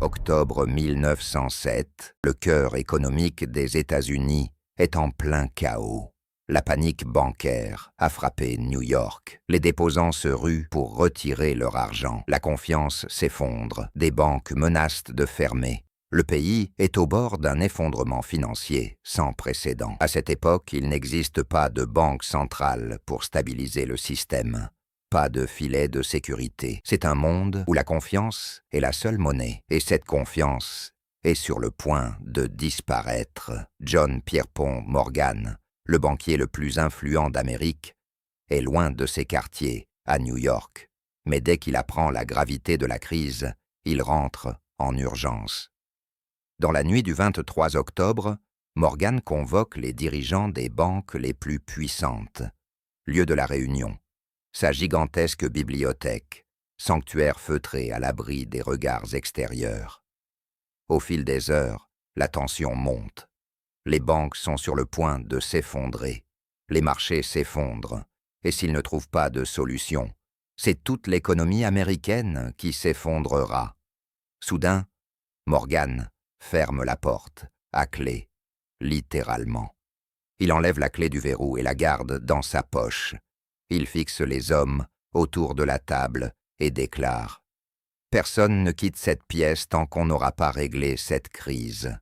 Octobre 1907, le cœur économique des États-Unis est en plein chaos. La panique bancaire a frappé New York. Les déposants se ruent pour retirer leur argent. La confiance s'effondre. Des banques menacent de fermer. Le pays est au bord d'un effondrement financier sans précédent. À cette époque, il n'existe pas de banque centrale pour stabiliser le système. Pas de filet de sécurité. C'est un monde où la confiance est la seule monnaie. Et cette confiance est sur le point de disparaître. John Pierpont Morgan, le banquier le plus influent d'Amérique, est loin de ses quartiers, à New York. Mais dès qu'il apprend la gravité de la crise, il rentre en urgence. Dans la nuit du 23 octobre, Morgan convoque les dirigeants des banques les plus puissantes. Lieu de la réunion, sa gigantesque bibliothèque, sanctuaire feutré à l'abri des regards extérieurs. Au fil des heures, la tension monte. Les banques sont sur le point de s'effondrer. Les marchés s'effondrent. Et s'ils ne trouvent pas de solution, c'est toute l'économie américaine qui s'effondrera. Soudain, Morgan ferme la porte, à clé, littéralement. Il enlève la clé du verrou et la garde dans sa poche. Il fixe les hommes autour de la table et déclare « Personne ne quitte cette pièce tant qu'on n'aura pas réglé cette crise. »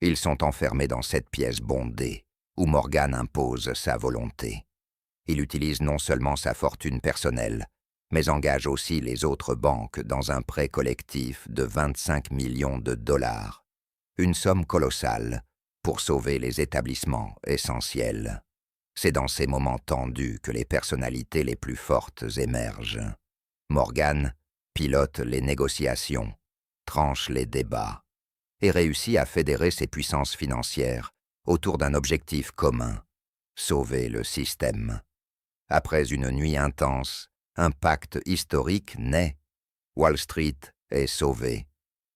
Ils sont enfermés dans cette pièce bondée, où Morgan impose sa volonté. Il utilise non seulement sa fortune personnelle, mais engage aussi les autres banques dans un prêt collectif de 25 millions de dollars, une somme colossale pour sauver les établissements essentiels. C'est dans ces moments tendus que les personnalités les plus fortes émergent. Morgan pilote les négociations, tranche les débats, et réussit à fédérer ses puissances financières autour d'un objectif commun, sauver le système. Après une nuit intense, un pacte historique naît. Wall Street est sauvée,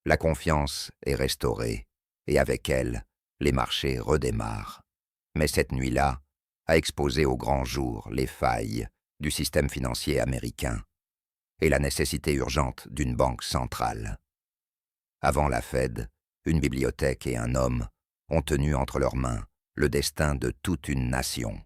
la confiance est restaurée, et avec elle, les marchés redémarrent. Mais cette nuit-là a exposé au grand jour les failles du système financier américain et la nécessité urgente d'une banque centrale. Avant la Fed, une bibliothèque et un homme ont tenu entre leurs mains le destin de toute une nation.